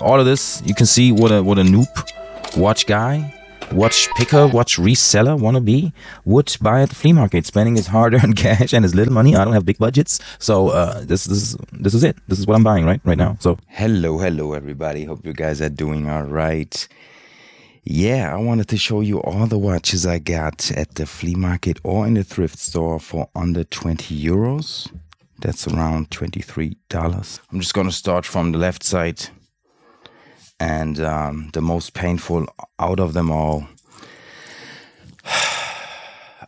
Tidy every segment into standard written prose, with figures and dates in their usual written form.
All of this, you can see what a noob watch guy, watch picker, watch reseller wannabe would buy at the flea market, spending his hard-earned cash and his little money. I don't have big budgets, so this is it. This is what I'm buying right now. So hello everybody. Hope you guys are doing all right. Yeah, I wanted to show you all the watches I got at the flea market or in the thrift store for under 20 euros. That's around $23. I'm just gonna start from the left side. And the most painful out of them all,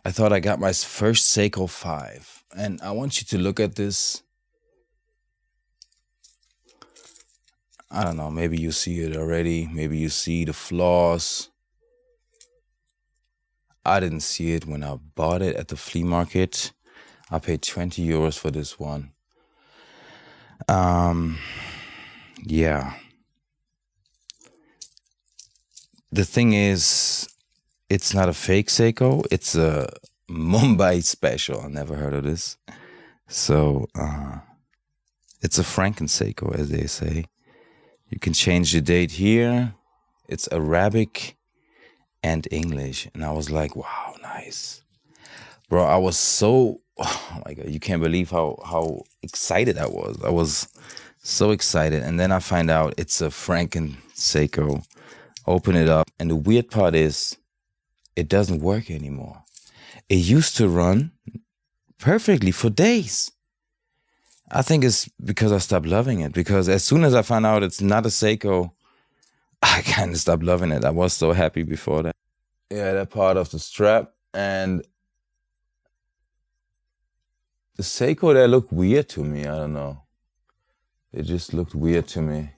I thought I got my first Seiko 5. And I want you to look at this. I don't know, maybe you see it already. Maybe you see the flaws. I didn't see it when I bought it at the flea market. I paid 20 euros for this one. Yeah. The thing is, it's not a fake Seiko. It's a Mumbai special. I never heard of this. So, it's a Franken Seiko, as they say. You can change the date here. It's Arabic and English. And I was like, wow, nice. Bro, I was so, oh my God, you can't believe how excited I was. I was so excited. And then I find out it's a Franken Seiko. Open it up, and the weird part is it doesn't work anymore. It used to run perfectly for days. I think it's because I stopped loving it, because as soon as I found out it's not a Seiko, I kind of stopped loving it. I was so happy before that. Yeah, that part of the strap, and the Seiko there looked weird to me. I don't know. It just looked weird to me.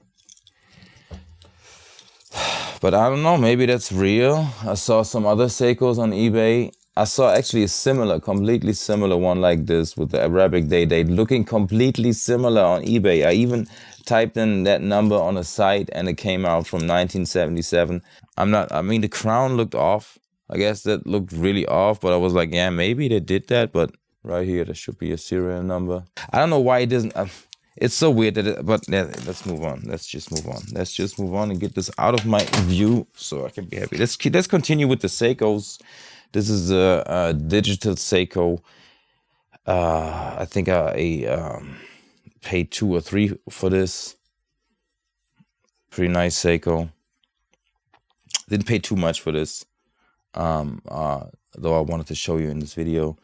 But I don't know, maybe that's real. I saw some other Seikos on eBay. I saw actually a completely similar one like this with the Arabic date looking completely similar on eBay. I even typed in that number on a site and it came out from 1977. I mean, the crown looked off. I guess that looked really off, but I was like, yeah, maybe they did that. But right here, there should be a serial number. I don't know why it doesn't... It's so weird that but yeah, let's move on. Let's just move on and get this out of my view so I can be happy. Let's continue with the Seikos. This is a digital Seiko. I think I paid 2 or 3 for this. Pretty nice Seiko. Didn't pay too much for this. Though I wanted to show you in this video.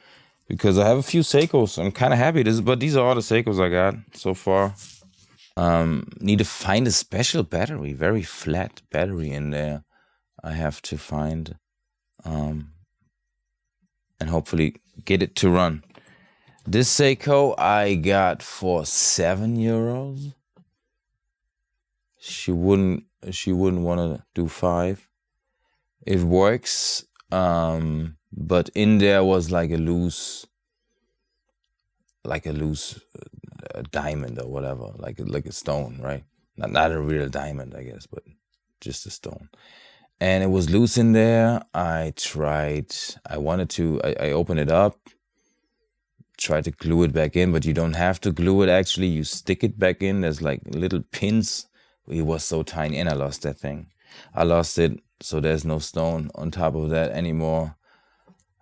Because I have a few Seikos. I'm kind of happy. But these are all the Seikos I got so far. Need to find a special battery. Very flat battery in there. I have to find. And hopefully get it to run. This Seiko I got for 7 euros. She wouldn't want to do 5. It works. But in there was like a loose diamond or whatever, like a stone, right? Not a real diamond, I guess, but just a stone. And it was loose in there. I opened it up, tried to glue it back in, but you don't have to glue it actually. You stick it back in. There's like little pins. It was so tiny, and I lost that thing. I lost it, so there's no stone on top of that anymore.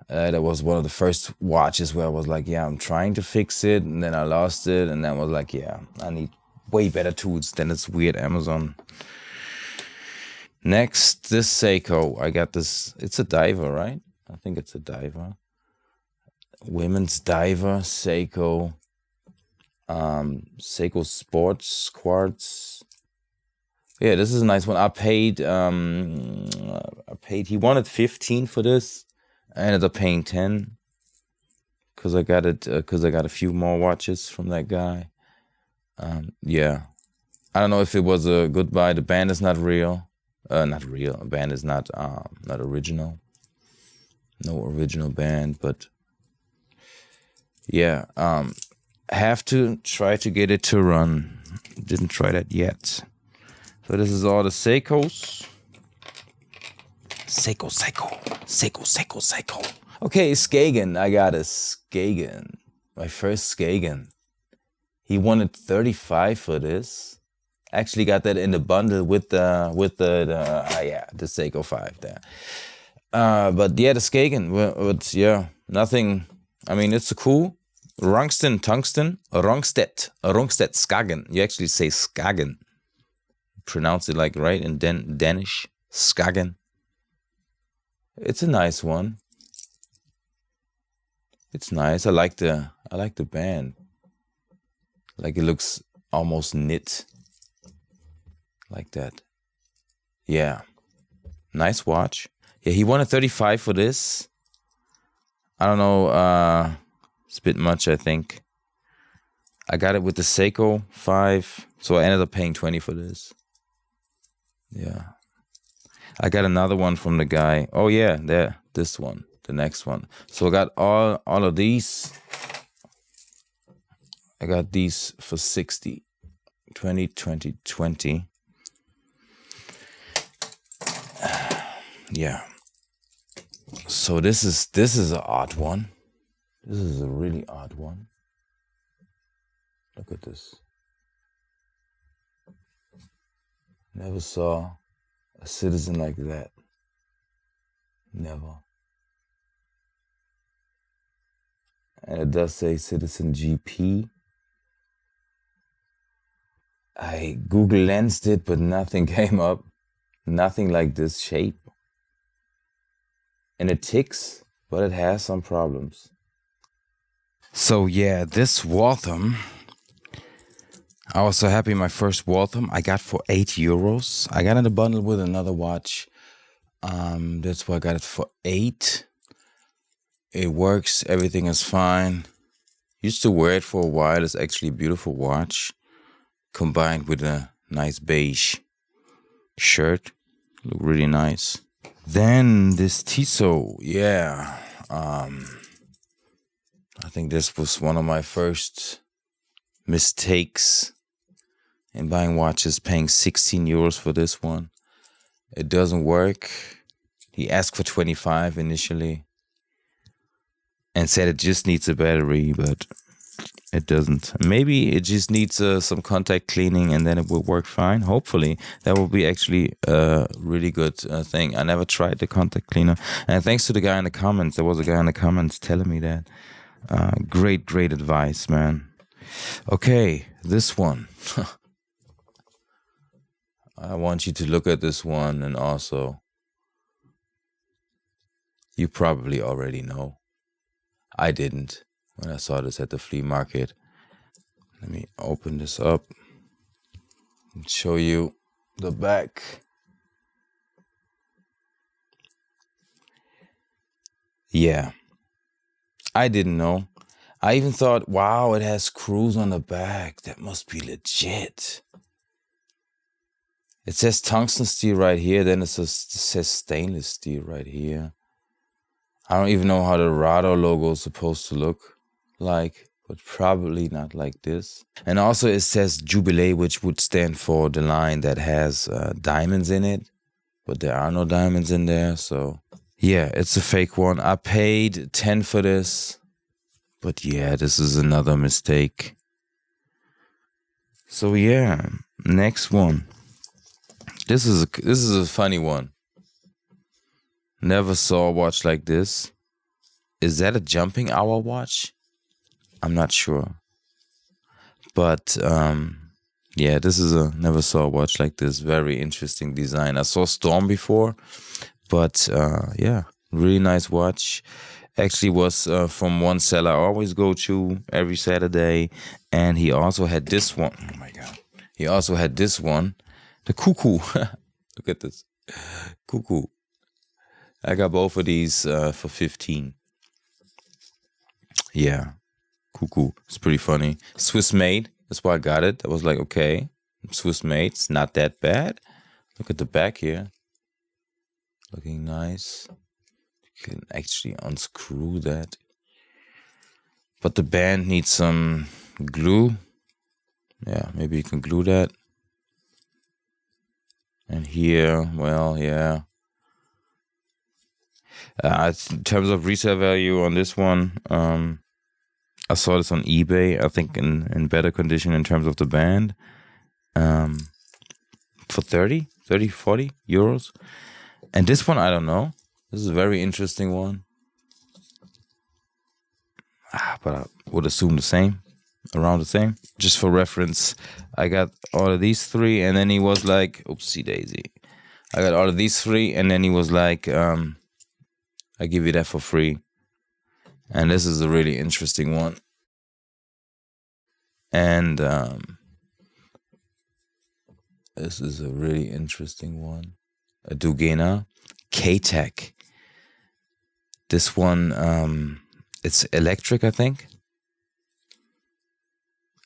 That was one of the first watches where I was like, yeah, I'm trying to fix it, and then I lost it, and then I was like, yeah, I need way better tools than this weird Amazon. Next, this Seiko. I got this. It's a diver, right? I think it's a diver. Women's diver, Seiko. Seiko Sports Quartz. Yeah, this is a nice one. I paid, he wanted 15 for this. I ended up paying 10 because I got a few more watches from that guy. Yeah, I don't know if it was a good buy. The band is not real. Not real. The band is not original. No original band, but yeah. Have to try to get it to run. Didn't try that yet. So this is all the Seikos. Seiko. Okay, Skagen. I got a Skagen. My first Skagen. He wanted 35 for this. Actually got that in the bundle with the Seiko 5 there. But yeah, the Skagen, but yeah, nothing. I mean, it's a cool Rungsten, Tungsten, Rungstedt, Skagen. You actually say Skagen. Pronounce it like right in Danish, Skagen. It's a nice one. It's nice. I like the band. Like it looks almost knit. Like that. Yeah. Nice watch. Yeah, he wanted 35 for this. I don't know, it's a bit much, I think. I got it with the Seiko 5, so I ended up paying 20 for this. Yeah. I got another one from the guy. Oh yeah, there, this one, the next one. So I got all of these. I got these for 60. 20, 20, 20. Yeah. So this is an odd one. This is a really odd one. Look at this. Never saw a citizen like that. Never. And it does say Citizen GP. I Google Lensed it, but nothing came up. Nothing like this shape. And it ticks, but it has some problems. So yeah, this Waltham, I was so happy. My first Waltham I got for €8. I got in a bundle with another watch. That's why I got it for 8. It works, everything is fine. Used to wear it for a while. It's actually a beautiful watch, combined with a nice beige shirt. Look really nice. Then this Tissot, yeah. I think this was one of my first mistakes in buying watches, paying €16 for this one. It doesn't work. He asked for 25 initially and said it just needs a battery, but it doesn't. Maybe it just needs some contact cleaning and then it will work fine. Hopefully, that will be actually a really good thing. I never tried the contact cleaner. And thanks to the guy in the comments, there was a guy in the comments telling me that. Great advice, man. Okay, this one. I want you to look at this one, and also, you probably already know. I didn't when I saw this at the flea market. Let me open this up and show you the back. Yeah, I didn't know. I even thought, wow, it has screws on the back. That must be legit. It says tungsten steel right here. Then it says stainless steel right here. I don't even know how the Rado logo is supposed to look like, but probably not like this. And also it says Jubilee, which would stand for the line that has diamonds in it. But there are no diamonds in there, so... Yeah, it's a fake one. I paid 10 for this. But yeah, this is another mistake. So yeah, next one. This is a funny one. Never saw a watch like this. Is that a jumping hour watch? I'm not sure. But yeah, this is never saw a watch like this. Very interesting design. I saw Storm before, but yeah, really nice watch. Actually was from one seller I always go to every Saturday. And he also had this one. Oh my God. He also had this one. The Cuckoo. Look at this. Cuckoo. I got both of these for 15. Yeah. Cuckoo. It's pretty funny. Swiss made. That's why I got it. I was like, okay. Swiss made. It's not that bad. Look at the back here. Looking nice. You can actually unscrew that. But the band needs some glue. Yeah, maybe you can glue that. And here, well, yeah. In terms of resale value on this one, I saw this on eBay, I think in better condition in terms of the band. for 30, 40 euros. And this one, I don't know. This is a very interesting one. But I would assume the same, around the same. Just for reference, I got all of these three, and then he was like, oopsie daisy. I got all of these three, and then he was like, I give you that for free. And this is a really interesting one. And this is a really interesting one. A Dugena K-Tech. This one, it's electric, I think.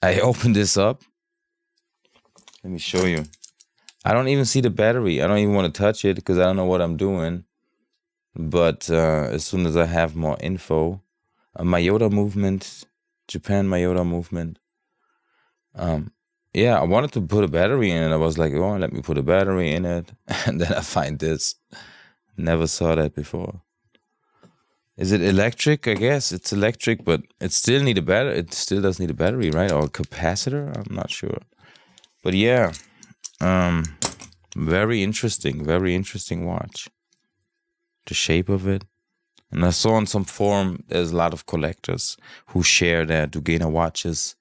I opened this up. Let me show you. I don't even see the battery. I don't even want to touch it because I don't know what I'm doing. But as soon as I have more info, a Mayota movement, Japan Mayota movement. Yeah, I wanted to put a battery in it. I was like, oh, let me put a battery in it. And then I find this. Never saw that before. Is it electric? I guess it's electric, but it still need a battery. It still does need a battery, right? Or a capacitor? I'm not sure. But yeah, very interesting watch. The shape of it. And I saw on some forum, there's a lot of collectors who share their Dugena watches.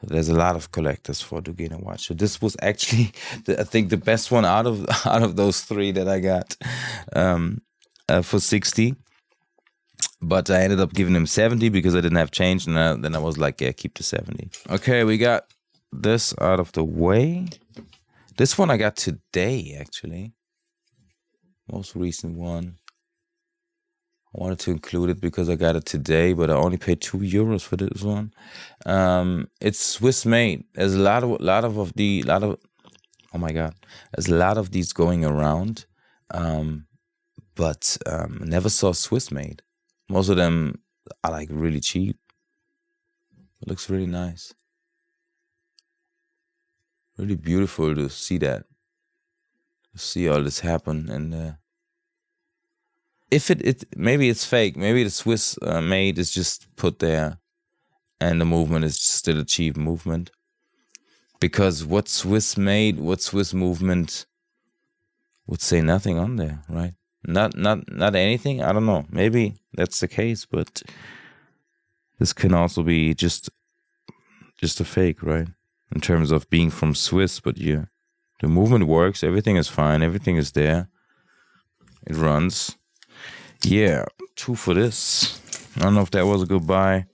There's a lot of collectors for Dugena watch. So this was actually, I think, the best one out of those three that I got for 60. But I ended up giving him 70 because I didn't have change. And then I was like, yeah, keep the 70. Okay, we got this out of the way. This one I got today, actually. Most recent one. I wanted to include it because I got it today, but I only paid €2 for this one. It's Swiss made. There's a lot of oh my god, there's a lot of these going around, but never saw Swiss made. Most of them are like really cheap. It looks really nice, really beautiful to see that, to see all this happen. And if it maybe it's fake, maybe the Swiss made is just put there, and the movement is still a cheap movement. Because what Swiss movement would say nothing on there, right? Not anything. I don't know. Maybe that's the case, but this can also be just a fake, right? In terms of being from Swiss, but yeah, the movement works. Everything is fine. Everything is there. It runs. Yeah, 2 for this. I don't know if that was a good buy.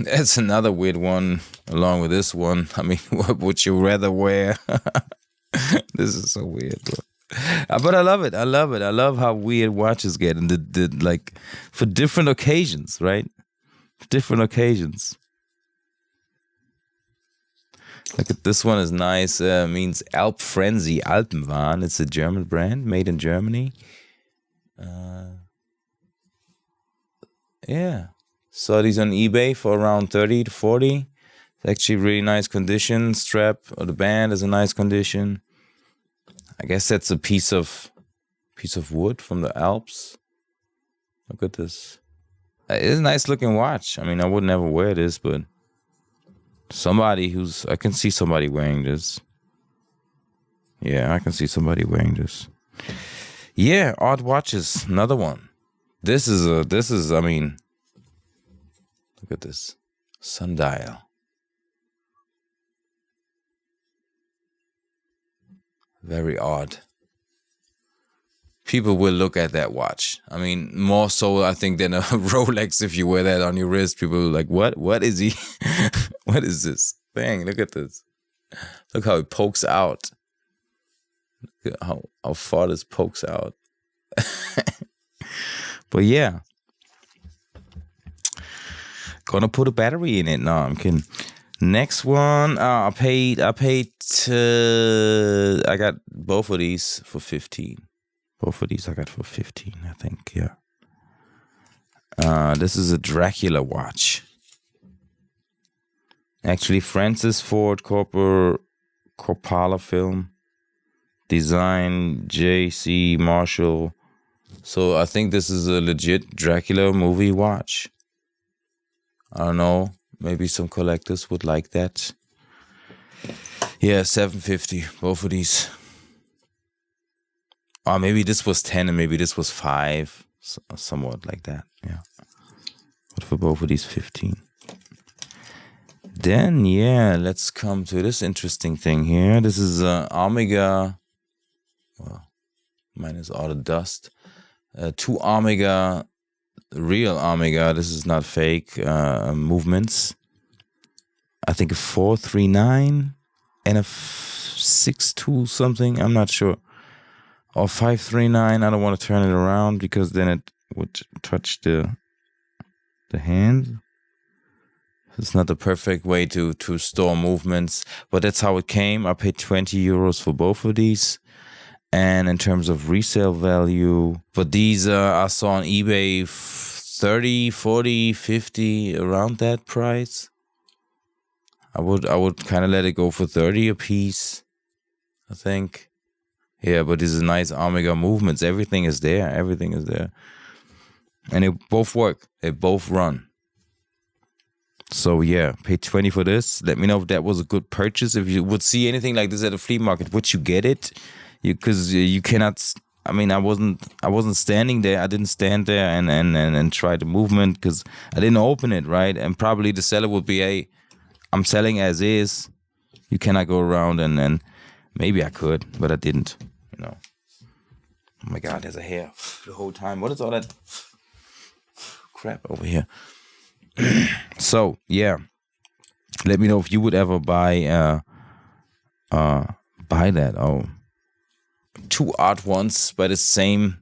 That's another weird one along with this one. I mean, what would you rather wear? This is so weird, bro. But I love it. I love how weird watches get, and the like for different occasions, right? Different occasions. Look at this one is nice. Means Alp Frenzy Alpenwahn. It's a German brand made in Germany. Yeah. Saw these on eBay for around 30 to 40. It's actually really nice condition. Strap or the band is a nice condition. I guess that's a piece of wood from the Alps. Look at this. It's a nice looking watch. I mean, I would never wear this, but I can see somebody wearing this. Yeah, I can see somebody wearing this. Yeah, odd watches. Another one. This is, I mean, look at this. Sundial. Very odd. People will look at that watch. I mean, more so, I think, than a Rolex. If you wear that on your wrist, people are like, what? What is he? What is this? Dang, look at this. Look how it pokes out. Look at how far this pokes out. But yeah. Gonna put a battery in it. No, I'm kidding. Next one, I got both of these for 15. Both of these I got for 15, I think, yeah. This is a Dracula watch. Actually, Francis Ford Coppola film. Design, J.C. Marshall. So I think this is a legit Dracula movie watch. I don't know. Maybe some collectors would like that. Yeah, $750. Both of these. Or maybe this was 10 and maybe this was 5. Somewhat like that, yeah. But for both of these, 15. Then, yeah, let's come to this interesting thing here. This is Omega, well, minus all the dust. 2 Omega, real Omega, this is not fake, movements. I think a 439 and a 6.2 something, I'm not sure. Or 539, I don't want to turn it around because then it would touch the hand. It's not the perfect way to store movements, but that's how it came. I paid 20 euros for both of these. And in terms of resale value, but these I saw on eBay 30, 40, 50, around that price. I would kind of let it go for 30 a piece, I think. Yeah, but this is nice Omega movements. Everything is there. Everything is there. And they both work. They both run. So yeah, paid 20 for this. Let me know if that was a good purchase. If you would see anything like this at a flea market, would you get it? Because you cannot. I mean, I wasn't standing there. I didn't stand there and try the movement because I didn't open it, right? And probably the seller would be, hey, I'm selling as is. You cannot go around and maybe I could, but I didn't. You know. Oh my God, there's a hair the whole time. What is all that crap over here? So yeah, let me know if you would ever buy that. Oh, 2 odd ones by the same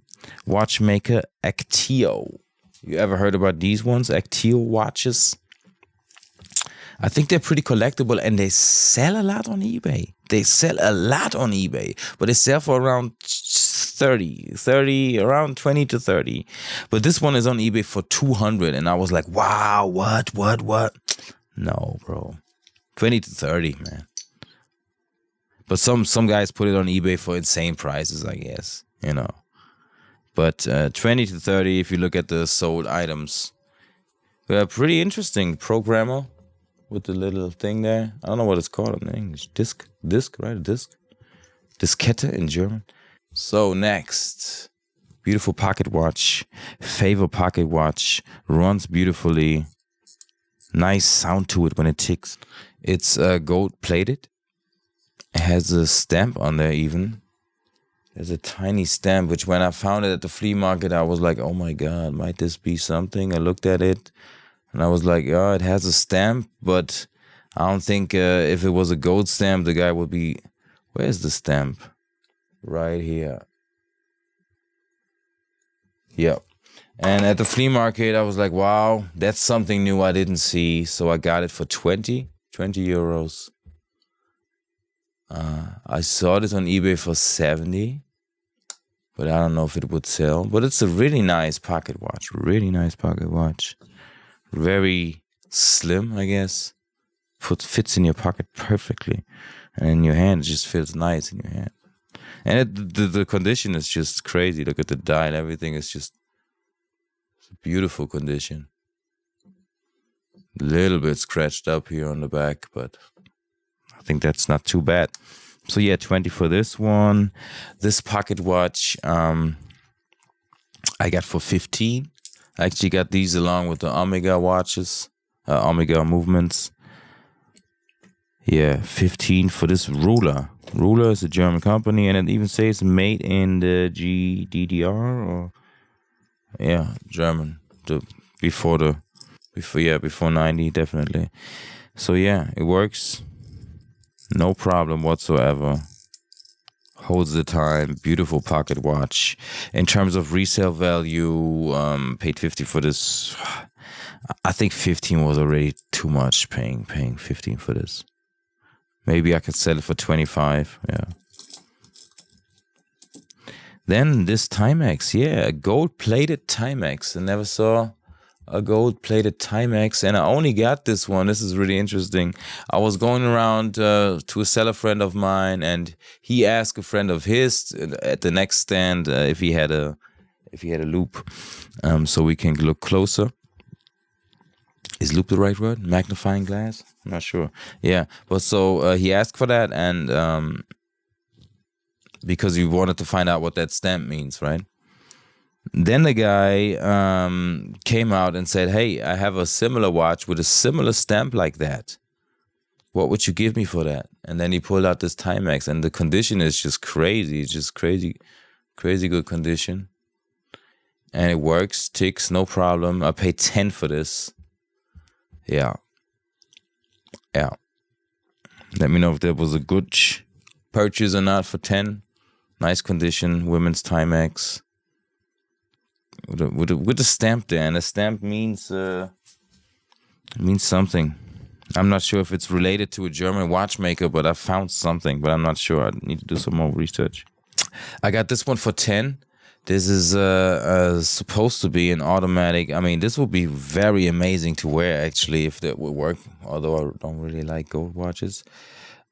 watchmaker, Akteo. You ever heard about these ones, Akteo watches? I think they're pretty collectible and they sell a lot on eBay. But they sell for around 30, around 20 to 30. But this one is on eBay for 200 and I was like, wow, what? No, bro. 20 to 30, man. But some guys put it on eBay for insane prices, I guess, you know. But 20 to 30, if you look at the sold items, they're pretty interesting. Programmer with the little thing there. I don't know what it's called in English. Disc, right? Disc. Diskette in German. So next, beautiful pocket watch. Favor pocket watch. Runs beautifully. Nice sound to it when it ticks. It's gold plated. It has a stamp on there even. There's a tiny stamp, which when I found it at the flea market, I was like, oh my God, might this be something? I looked at it and I was like, oh, it has a stamp, but I don't think if it was a gold stamp, the guy would be, where's the stamp? Right here. Yep. And at the flea market, I was like, wow, that's something new I didn't see. So I got it for 20 euros. I saw this on eBay for 70, but I don't know if it would sell. But it's a really nice pocket watch. Very slim, I guess. Fits in your pocket perfectly. And in your hand, it just feels nice in your hand. And the condition is just crazy. Look at the dial. Everything is just a beautiful condition. A little bit scratched up here on the back, but I think that's not too bad. So yeah, 20 for this one. This pocket watch I got for 15. I actually got these along with the Omega watches, Omega movements. Yeah, 15 for this Ruler. Ruler is a German company, and it even says made in the GDDR, or yeah, German. Before 90, definitely. So yeah, it works. No problem whatsoever. Holds the time. Beautiful pocket watch. In terms of resale value, paid 50 for this. I think 15 was already too much paying 15 for this. Maybe I could sell it for 25. Yeah. Then this Timex. Yeah, a gold-plated Timex. I never saw a gold-plated Timex, and I only got this one. This is really interesting. I was going around to a seller friend of mine, and he asked a friend of his at the next stand if he had a loop, so we can look closer. Is loop the right word? Magnifying glass? I'm not sure. Yeah, but so he asked for that, and because you wanted to find out what that stamp means, right? Then the guy came out and said, hey, I have a similar watch with a similar stamp like that. What would you give me for that? And then he pulled out this Timex, and the condition is just crazy. It's just crazy good condition. And it works, ticks, no problem. I paid 10 for this. Yeah. Let me know if that was a good purchase or not for 10. Nice condition, women's Timex. With the stamp there, and the stamp means something. I'm not sure if it's related to a German watchmaker, but I found something, but I'm not sure. I need to do some more research. I got this one for 10. This is supposed to be an automatic. I mean, this would be very amazing to wear, actually, if that would work, although I don't really like gold watches.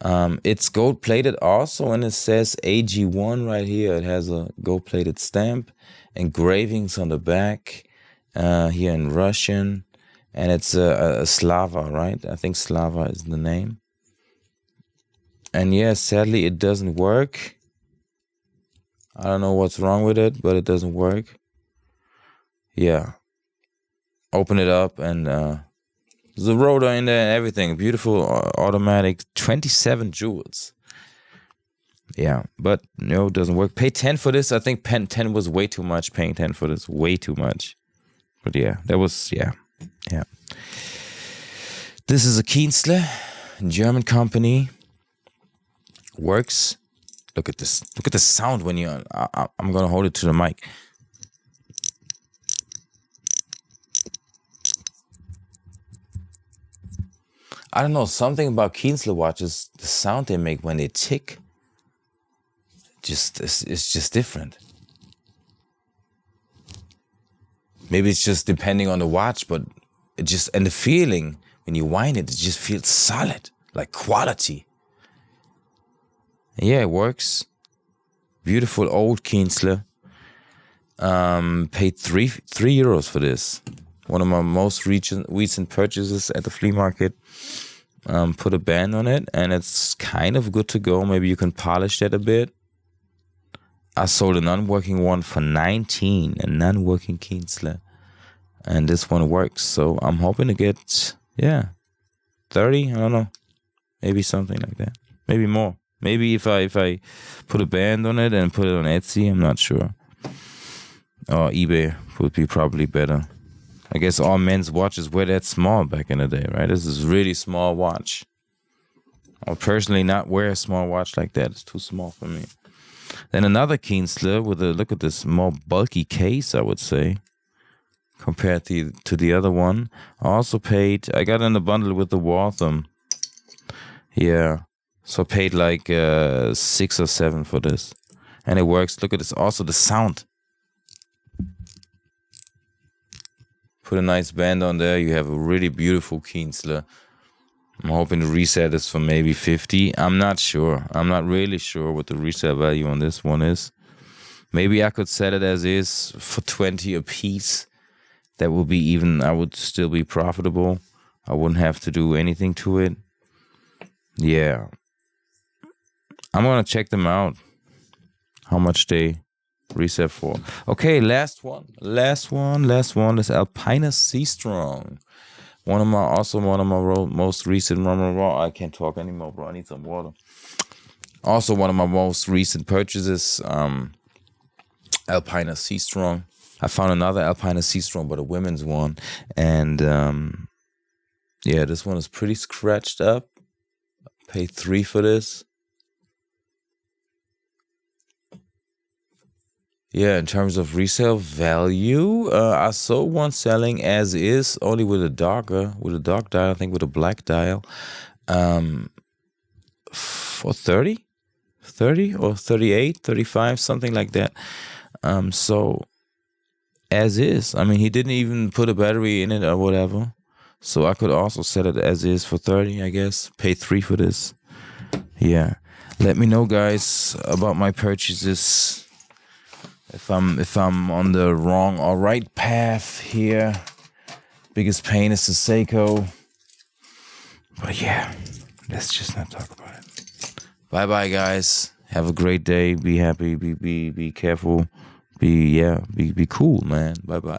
It's gold-plated also, and it says AG1 right here. It has a gold-plated stamp, engravings on the back here in Russian, and it's a Slava, right? I think Slava is the name. And yeah, sadly, it doesn't work. I don't know what's wrong with it, but it doesn't work. Yeah. Open it up, and there's a rotor in there and everything. Beautiful automatic, 27 jewels. Yeah, but no, it doesn't work. Pay 10 for this. I think 10 was way too much. Paying 10 for this, way too much. But yeah, that was, yeah. This is a Kinsler, German company. Works. Look at this. Look at the sound when you. I'm gonna hold it to the mic. I don't know, something about Kinsler watches. The sound they make when they tick. It's just different. Maybe it's just depending on the watch, but it just, and the feeling when you wind it just feels solid, like quality. Yeah, it works. Beautiful old Kinsler. Paid €3 for this. One of my most recent purchases at the flea market. Put a band on it, and it's kind of good to go. Maybe you can polish that a bit. I sold a non-working one for 19, a non-working Kinsler, and this one works. So I'm hoping to get 30. I don't know, maybe something like that. Maybe more. Maybe if I put a band on it and put it on Etsy, I'm not sure. Or eBay would be probably better. I guess all men's watches were that small back in the day, right? This is a really small watch. I'll personally not wear a small watch like that. It's too small for me. Then another Kinsler with a, look at this, more bulky case, I would say, compared to the other one. I also paid, I got in a bundle with the Waltham. Yeah. So I paid like 6 or 7 for this. And it works. Look at this. Also the sound. Put a nice band on there. You have a really beautiful Kinsler. I'm hoping to resell this for maybe 50. I'm not sure. I'm not really sure what the resale value on this one is. Maybe I could sell it as is for 20 a piece. That would be even, I would still be profitable. I wouldn't have to do anything to it. Yeah. I'm going to check them out. How much they resell for. Okay, last one. This Alpina Sea Strong. One of my most recent, I can't talk anymore, bro. I need some water. Also, one of my most recent purchases, Alpina Sea Strong. I found another Alpina Sea Strong, but a women's one. And, this one is pretty scratched up. Paid 3 for this. Yeah, in terms of resale value, I saw one selling as is, only with a dark dial, I think with a black dial, for 30 or 38, 35, something like that. So as is, I mean, he didn't even put a battery in it or whatever. So I could also sell it as is for 30, I guess. Pay 3 for this. Yeah. Let me know, guys, about my purchases. If I'm on the wrong or right path here. Biggest pain is the Seiko. But yeah, let's just not talk about it. Bye-bye, guys. Have a great day. Be happy. Be careful. Be cool, man. Bye bye.